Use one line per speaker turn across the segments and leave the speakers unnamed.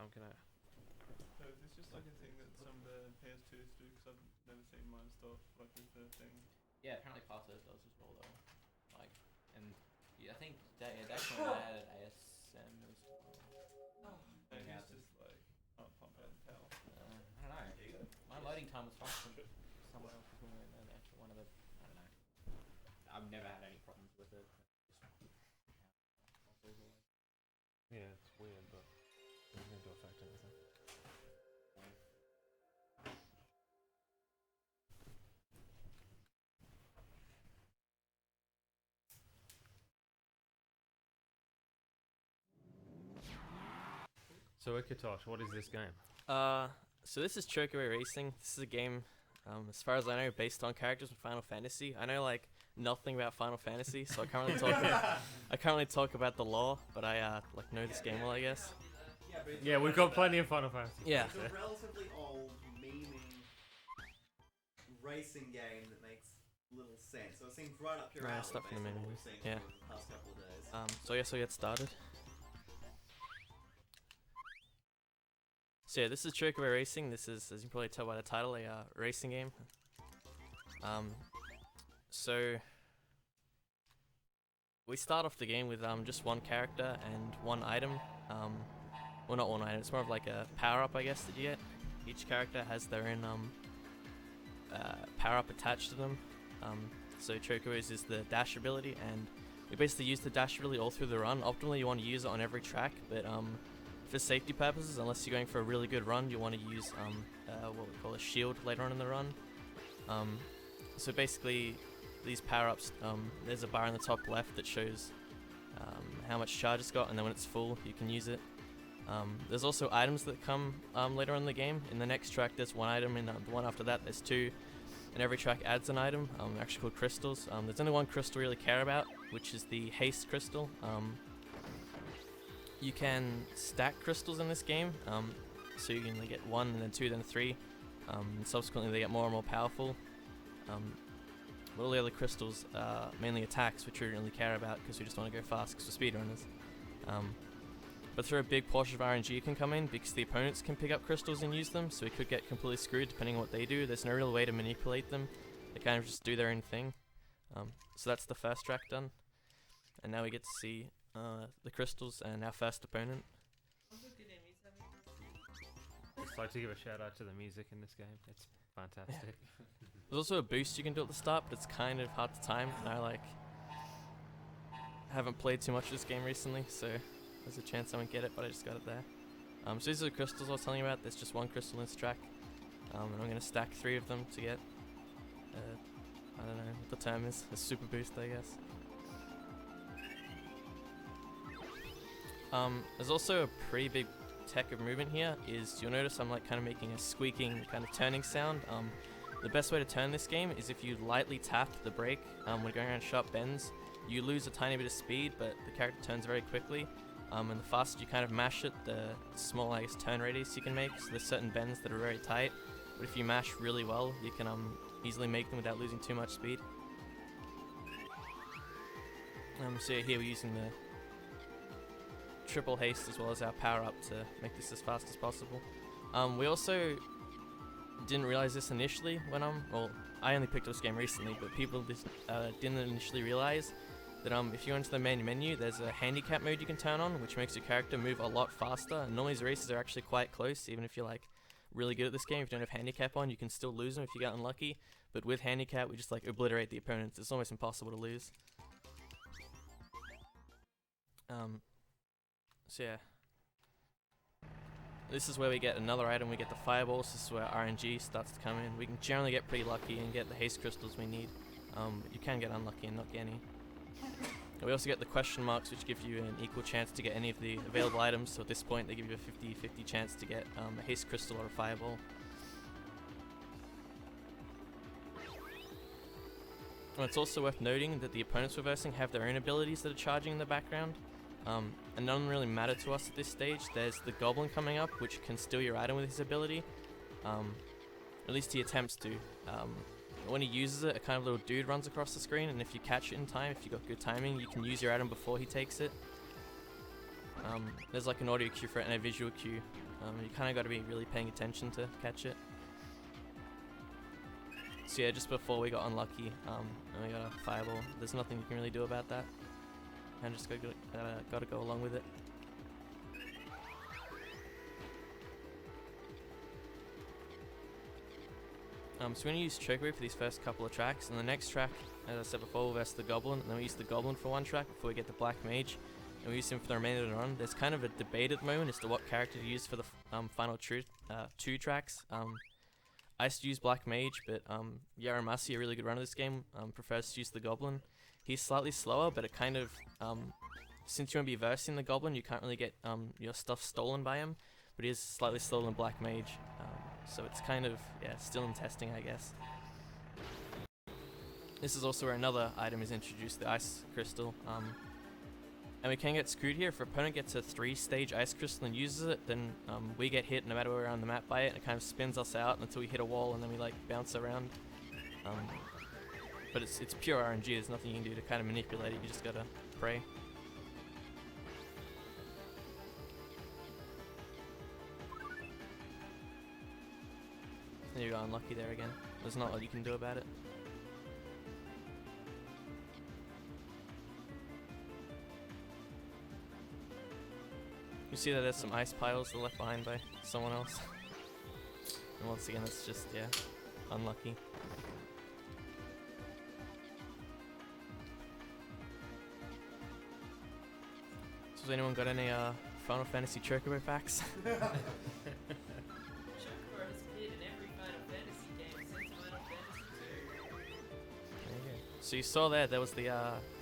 I'm gonna.
So is this just like a thing that some of the PS2s do? Because I've never seen mine stop like with the thing.
Yeah, apparently parts of it does as well though. Like, and yeah, I think that's when they added ASM as well.
And it's just like pump out the power.
I don't know. My loading time was fast from someone else was doing an actual one of the. I don't know. I've never had any problems with it.
Yeah, it's weird, but it's going to affect anything. So Ikkatosh, what is this game?
So this is Chocobo Racing. This is a game, as far as I know, based on characters from Final Fantasy. I know like nothing about Final Fantasy, so I can't really talk about the lore, but I like know this game well, I guess.
Yeah, we've got plenty of Final Fantasy.
Yeah.
It's a relatively old, memeing racing game that makes little sense. So it seems right up your
Right,
alley
stuff
based
in the
on what
menu.
we've seen
Yeah.
over the past couple of days.
So I guess I'll get started. So yeah, this is Chocobo Racing. This is, as you can probably tell by the title, a racing game. So we start off the game with just one character and one item. Well, not one item. It's more of like a power-up, I guess, that you get. Each character has their own power-up attached to them. So Chocobo's is the dash ability, and you basically use the dash ability all through the run. Optimally, you want to use it on every track, but for safety purposes, unless you're going for a really good run, you want to use what we call a shield later on in the run. So basically, these power-ups, there's a bar in the top left that shows how much charge it's got, and then when it's full, you can use it. There's also items that come later in the game. In the next track, there's one item, and the one after that, there's two. And every track adds an item, they're actually called crystals. There's only one crystal we really care about, which is the haste crystal. You can stack crystals in this game, so you can get one, and then two, then three. And subsequently, they get more and more powerful. But all the other crystals are mainly attacks, which we don't really care about because we just want to go fast because we're speedrunners. But through a big portion of RNG can come in because the opponents can pick up crystals and use them, so we could get completely screwed depending on what they do. There's no real way to manipulate them. They kind of just do their own thing. So that's the first track done. And now we get to see the crystals and our first opponent.
Just like to give a shout out to the music in this game. It's fantastic.
There's also a boost you can do at the start, but it's kind of hard to time. And I haven't played too much of this game recently, so there's a chance I won't get it, but I just got it there. So these are the crystals I was telling you about. There's just one crystal in this track, and I'm going to stack 3 of them to get, I don't know what the term is, a super boost, I guess. There's also a pretty big tech of movement here. You'll notice I'm kind of making a squeaking kind of turning sound. The best way to turn this game is if you lightly tap the brake when going around sharp bends. You lose a tiny bit of speed, but the character turns very quickly. And the faster you kind of mash it, the small, I guess, turn radius you can make. So there's certain bends that are very tight, but if you mash really well, you can easily make them without losing too much speed. So yeah, here we're using the triple haste as well as our power up to make this as fast as possible. We also didn't realize this initially when well, I only picked up this game recently, but people didn't initially realize that if you go into the main menu, there's a handicap mode you can turn on, which makes your character move a lot faster. And normally these races are actually quite close, even if you're really good at this game. If you don't have handicap on, you can still lose them if you get unlucky. But with handicap, we just obliterate the opponents. It's almost impossible to lose. So yeah, this is where we get another item. We get the fireballs. This is where RNG starts to come in. We can generally get pretty lucky and get the haste crystals we need, but you can get unlucky and not get any. We also get the question marks, which give you an equal chance to get any of the available items. So at this point, they give you a 50-50 chance to get a haste crystal or a fireball. And it's also worth noting that the opponents we're versing have their own abilities that are charging in the background. And none really matter to us at this stage. There's the goblin coming up, which can steal your item with his ability. At least he attempts to. When he uses it, a kind of little dude runs across the screen, and if you catch it in time, if you've got good timing, you can use your item before he takes it. There's an audio cue for it and a visual cue. You kind of got to be really paying attention to catch it. So yeah, just before we got unlucky, and we got a fireball. There's nothing you can really do about that. And just gotta go along with it. So we're going to use Chocobo for these first couple of tracks, and the next track, as I said before, we'll verse the Goblin, and then we use the Goblin for one track before we get the Black Mage, and we use him for the remainder of the run. There's kind of a debate at the moment as to what character to use for the final two tracks. I used to use Black Mage, but Yaramasi, a really good runner of this game, prefers to use the Goblin. He's slightly slower, but it kind of, since you won't be versing the Goblin, you can't really get your stuff stolen by him, but he is slightly slower than Black Mage. So it's kind of, yeah, still in testing, I guess. This is also where another item is introduced, the Ice Crystal. And we can get screwed here. If our opponent gets a 3-stage Ice Crystal and uses it, then we get hit no matter where we're on the map by it, and it kind of spins us out until we hit a wall, and then we like bounce around. But it's pure RNG, there's nothing you can do to kind of manipulate it, you just gotta pray. And you got unlucky there again. There's not a lot you can do about it. You see that there's some ice piles that are left behind by someone else. And once again, it's just, yeah, unlucky. So has anyone got any Final Fantasy Chocobo facts? So you saw there was the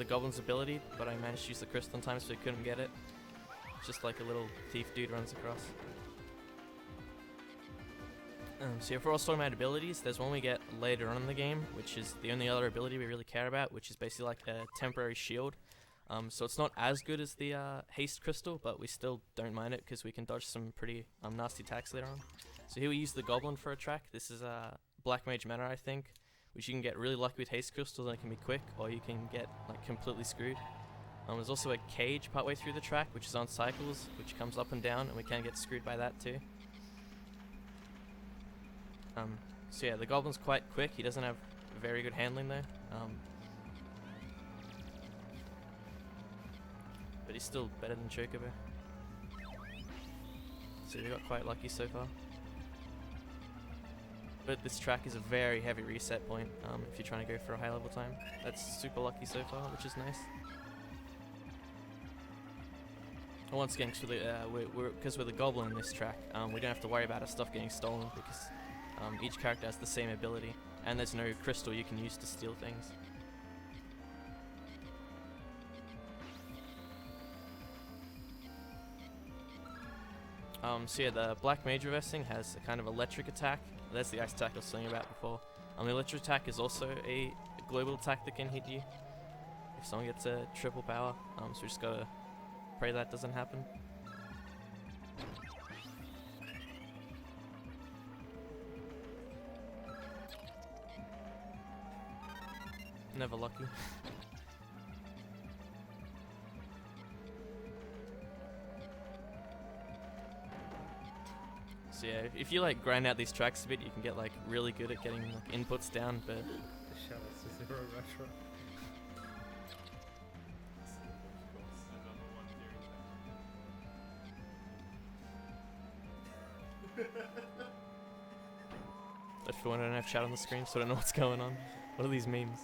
Goblin's ability, but I managed to use the crystal in time so we couldn't get it. Just like a little thief dude runs across. So if we're also talking about abilities, there's one we get later on in the game, which is the only other ability we really care about, which is basically like a temporary shield. So it's not as good as the haste crystal, but we still don't mind it because we can dodge some pretty nasty attacks later on. So here we use the Goblin for a track. This is Black Mage Mana, I think, which you can get really lucky with haste crystals and it can be quick, or you can get like completely screwed. There's also a cage partway through the track, which is on cycles, which comes up and down, and we can get screwed by that too. So yeah, the Goblin's quite quick. He doesn't have very good handling though. But he's still better than Chocobo. So we got quite lucky so far. But this track is a very heavy reset point if you're trying to go for a high level time. That's super lucky so far, which is nice. And once again, because we're the Goblin in this track, we don't have to worry about our stuff getting stolen because each character has the same ability, and there's no crystal you can use to steal things. So yeah, the Black Mage reversing has a kind of electric attack. That's the ice attack I was telling you about before. The electric attack is also a global attack that can hit you if someone gets a triple power. So we just gotta pray that doesn't happen. Never lucky. So yeah, if you like grind out these tracks a bit, you can get like really good at getting like inputs down, but
Shout out to Zero Retro.
if you want to have chat on the screen, so I don't know what's going on. What are these memes?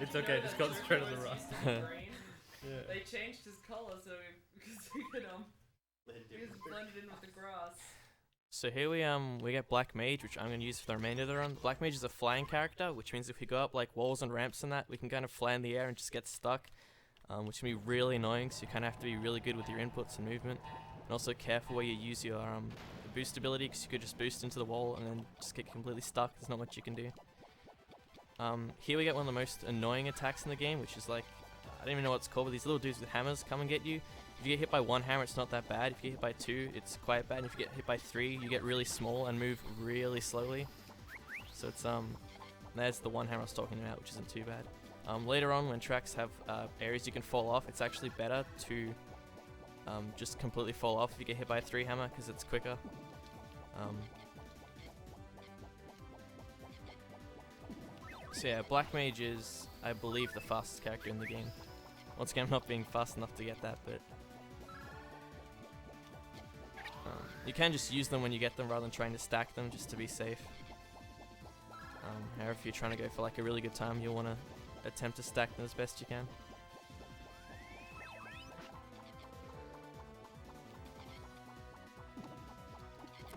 It's okay, just concentrate on the rust.
Yeah.
They changed his color so because we could he was blended in with the grass.
So here we get Black Mage, which I'm going to use for the remainder of the run. Black Mage is a flying character, which means if we go up like walls and ramps and that, we can kind of fly in the air and just get stuck, which can be really annoying, so you kind of have to be really good with your inputs and movement. And also careful where you use your boost ability, because you could just boost into the wall and then just get completely stuck. There's not much you can do. Here we get one of the most annoying attacks in the game, which is like, I don't even know what it's called, but these little dudes with hammers come and get you. If you get hit by one hammer, it's not that bad. If you get hit by two, it's quite bad. And if you get hit by three, you get really small and move really slowly. So it's there's the one hammer I was talking about, which isn't too bad. Later on, when tracks have areas you can fall off, it's actually better to just completely fall off if you get hit by a 3 hammer because it's quicker. So yeah, Black Mage is, I believe, the fastest character in the game. Once again, I'm not being fast enough to get that, but you can just use them when you get them rather than trying to stack them just to be safe. However, if you're trying to go for like a really good time, you'll want to attempt to stack them as best you can.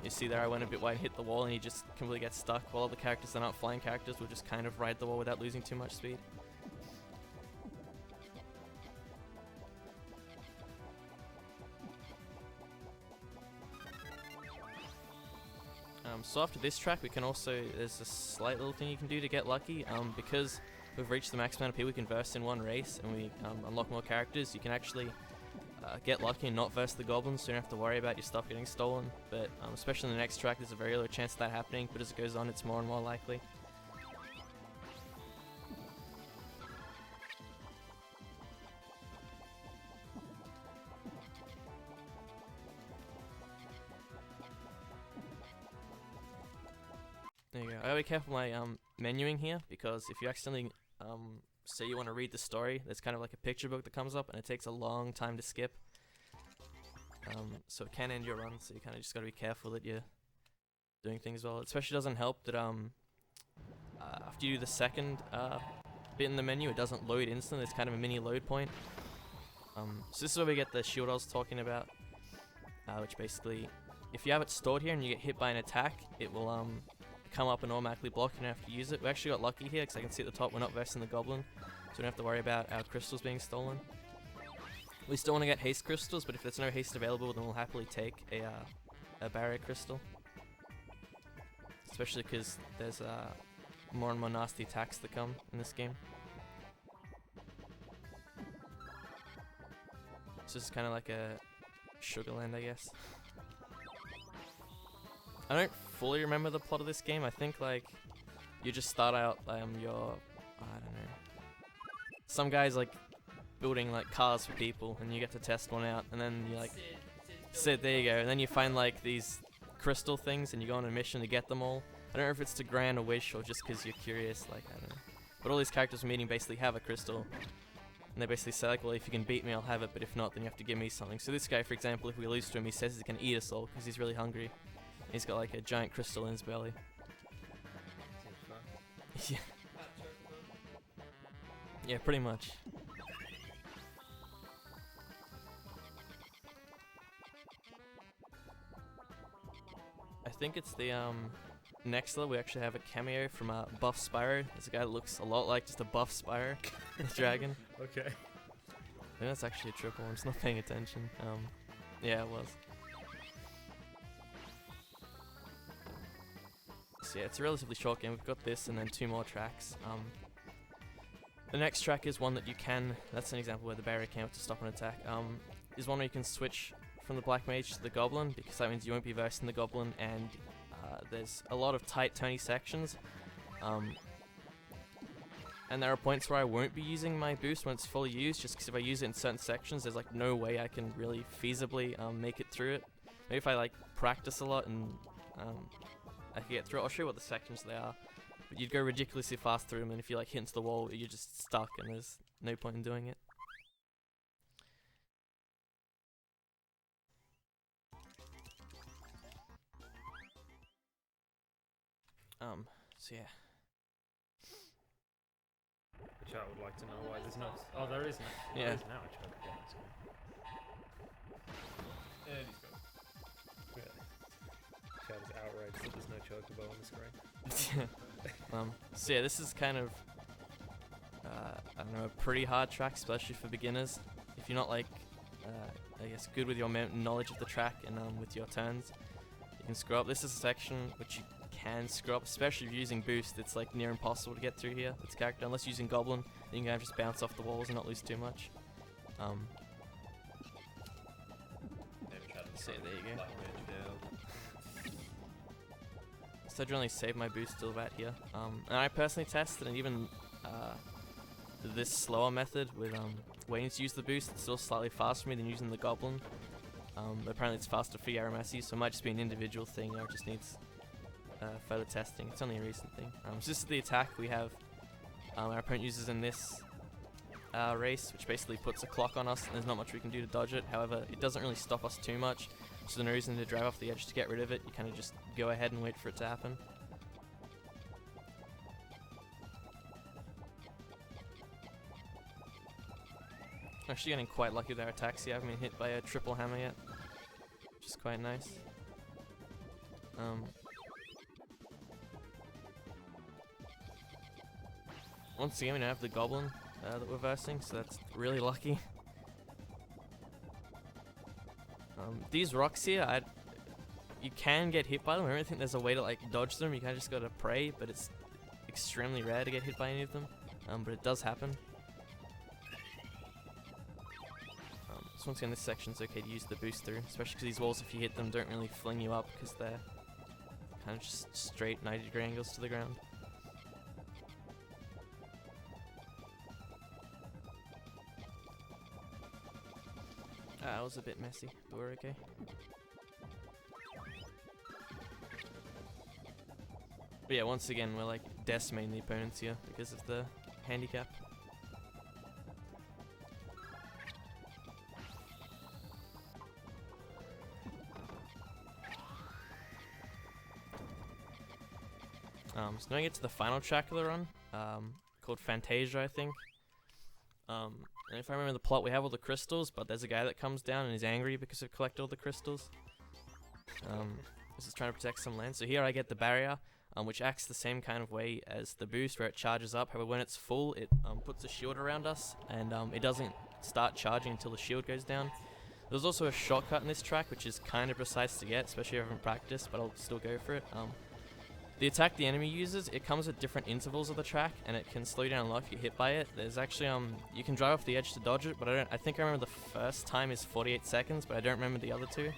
You see there, I went a bit wide, hit the wall, and he just completely gets stuck, while other characters that aren't flying characters will just kind of ride the wall without losing too much speed. So after this track, we can also, there's a slight little thing you can do to get lucky. Because we've reached the max amount of people we can verse in one race, and we unlock more characters, you can actually get lucky and not verse the goblins, so you don't have to worry about your stuff getting stolen. But especially in the next track, there's a very low chance of that happening, but as it goes on, it's more and more likely. There you go. I gotta be careful my menuing here, because if you accidentally say you want to read the story, there's kind of like a picture book that comes up, and it takes a long time to skip. So it can end your run, so you kind of just gotta be careful that you're doing things well. It especially doesn't help that after you do the second bit in the menu, it doesn't load instantly. It's kind of a mini load point. So this is where we get the shield I was talking about, which basically, if you have it stored here and you get hit by an attack, it will come up and automatically block. You don't have to use it. We actually got lucky here because I can see at the top we're not versing the goblin, so we don't have to worry about our crystals being stolen. We still want to get haste crystals, but if there's no haste available, then we'll happily take a barrier crystal. Especially because there's more and more nasty attacks that come in this game. So this is kind of like a Sugarland, I guess. I don't fully remember the plot of this game. I think like you just start out your, I don't know, some guy's like building like cars for people, and you get to test one out, and then you like Sid, there you go, and then you find like these crystal things, and you go on a mission to get them all. I don't know if it's to grant a wish or just because you're curious, like I don't know. But all these characters we're meeting basically have a crystal, and they basically say like, well, if you can beat me, I'll have it, but if not, then you have to give me something. So this guy, for example, if we lose to him, he says he can eat us all because he's really hungry. He's got like a giant crystal in his belly. Yeah. Yeah, pretty much. I think it's the next level we actually have a cameo from Buff Spyro. There's a guy that looks a lot like just a buff Spyro, the dragon.
Okay.
I think that's actually a triple. I'm just not paying attention. Yeah, it was. So yeah, it's a relatively short game. We've got this and then 2 more tracks. The next track is one that you can, that's an example where the barrier came up to stop an attack, is one where you can switch from the Black Mage to the Goblin, because that means you won't be versing the Goblin, and there's a lot of tight, turny sections. And there are points where I won't be using my boost when it's fully used, just because if I use it in certain sections, there's like no way I can really feasibly make it through it. Maybe if I like practice a lot and I can get through it. I'll show you what the sections they are. But you'd go ridiculously fast through them, and if you like hit into the wall, you're just stuck, and there's no point in doing it. So yeah.
Which I would like to know why there's no. Oh, there is no.
Yeah.
There is now a Chocobo.
Yeah, these guys.
Yeah. Chad is outraged that there's no Chocobo on the screen.
So yeah, this is kind of I don't know, a pretty hard track, especially for beginners. If you're not like I guess good with your knowledge of the track and with your turns, you can screw up. This is a section which you can screw up, especially if you're using boost. It's like near impossible to get through here. It's character, unless you're using Goblin, then you can kind of just bounce off the walls and not lose too much. So there you go. So I generally save my boost till about here. And I personally tested, and even this slower method with waiting to use the boost. It's still slightly faster for me than using the goblin. But apparently it's faster for Yaramasi, so it might just be an individual thing or it just needs further testing. It's only a recent thing. So this is the attack we have our opponent uses in this race, which basically puts a clock on us and there's not much we can do to dodge it. However, it doesn't really stop us too much, so there's no reason to drive off the edge to get rid of it. You kind of just go ahead and wait for it to happen. Actually getting quite lucky with our attacks here. I haven't been hit by a triple hammer yet, which is quite nice. Once again, we now have the goblin that we're versing, so that's really lucky. These rocks here, you can get hit by them. I don't think there's a way to like dodge them. You kind of just gotta pray, but it's extremely rare to get hit by any of them. But it does happen. So once again, this section's okay to use the boost through, especially because these walls, if you hit them, don't really fling you up because they're kind of just straight 90-degree angles to the ground. That was a bit messy, but we're okay. But yeah, once again, we're like decimating the opponents here because of the handicap. So now I get to the final track of the run, called Fantasia, I think. And if I remember the plot, we have all the crystals, but there's a guy that comes down and is angry because we've collected all the crystals. This is trying to protect some land. So here I get the barrier, which acts the same kind of way as the boost, where it charges up. However, when it's full, it puts a shield around us, and it doesn't start charging until the shield goes down. There's also a shortcut in this track, which is kind of precise to get, especially if I haven't practiced, but I'll still go for it. The attack the enemy uses, it comes at different intervals of the track, and it can slow you down a lot if you get hit by it. There's actually, you can drive off the edge to dodge it, but I think I remember the first time is 48 seconds, but I don't remember the other two.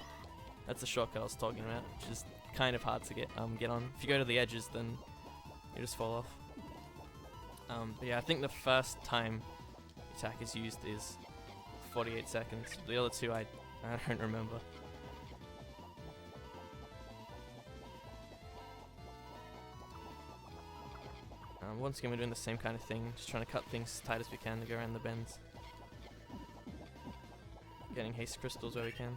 That's the shortcut I was talking about, which is kind of hard to get on. If you go to the edges, then you just fall off. But yeah, I think the first time the attack is used is 48 seconds. The other two, I don't remember. Once again, we're doing the same kind of thing, just trying to cut things as tight as we can to go around the bends. Getting haste crystals where we can.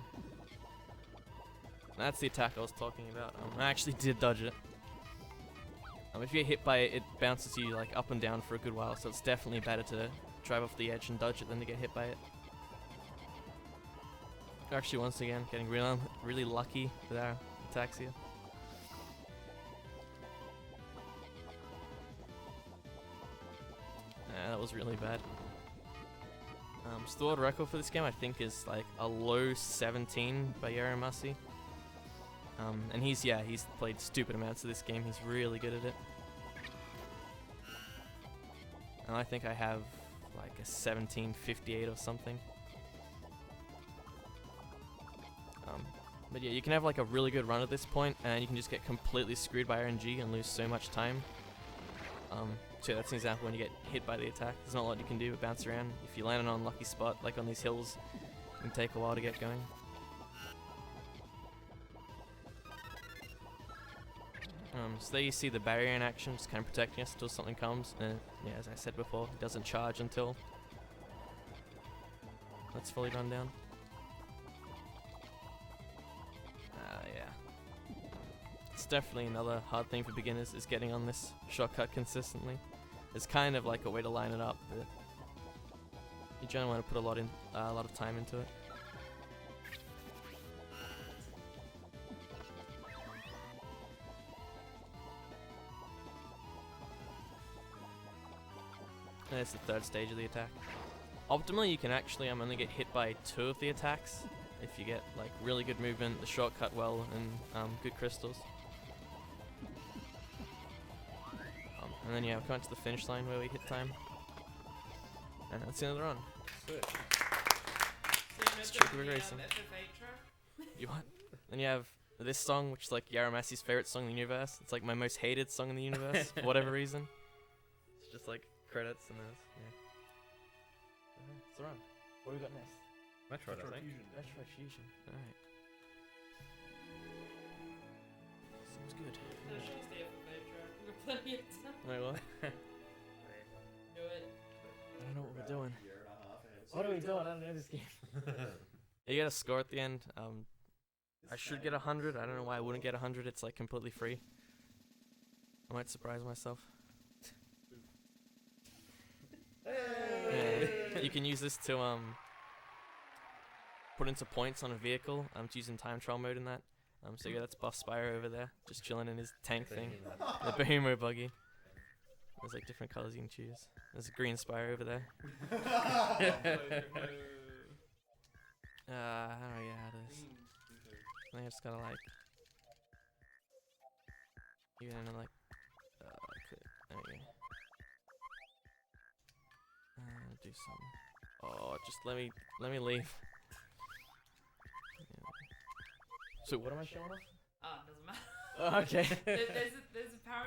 That's the attack I was talking about. I actually did dodge it. If you get hit by it, it bounces you like up and down for a good while, so it's definitely better to drive off the edge and dodge it than to get hit by it. Actually, once again, getting really lucky with our attacks here. That was really bad. So the world record for this game, I think, is like a low 17 by Yaramasi. And he's played stupid amounts of this game. He's really good at it. And I think I have like a 1758 or something. But yeah, you can have like a really good run at this point, and you can just get completely screwed by RNG and lose so much time. So that's an example when you get hit by the attack. There's not a lot you can do but bounce around. If you land on an unlucky spot, like on these hills, it can take a while to get going. So there you see the barrier in action, just kind of protecting us until something comes. And yeah, as I said before, it doesn't charge until that's fully run down. Yeah. It's definitely another hard thing for beginners, is getting on this shortcut consistently. It's kind of like a way to line it up, but you generally want to put a lot of time into it. And it's the third stage of the attack. Optimally, you can actually only get hit by 2 of the attacks if you get like really good movement, the shortcut well, and good crystals. And then yeah, we're coming to the finish line where we hit time. And that's the end of the run. It's Chocobo racing. You what? Then you have this song, which is like Yaramasi's favorite song in the universe. It's like my most hated song in the universe for whatever reason. It's just like credits and this. Yeah. run. What do we got next?
Metroid, I think.
Fusion.
Metroid Fusion. Alright. Sounds good.
No, she'll stay up for track. We've got plenty of time.
Wait, what?
Do it.
I don't know what we're doing.
Year and a half ahead.
What are we doing? I don't know this game. You get a score at the end. I should get 100. I don't know why I wouldn't get 100. It's like completely free. I might surprise myself. Yeah. You can use this to put into points on a vehicle. I'm using time trial mode in that. So yeah, that's Buff Spyro over there, just chilling in his tank thing. The Behemoth buggy. There's like different colors you can choose. There's a green Spyro over there. How do I get out of this? I think I just gotta like even like there we go. Do some. Oh, just let me leave. Yeah. So what am I showing off?
Doesn't matter.
Oh, okay.
There's a power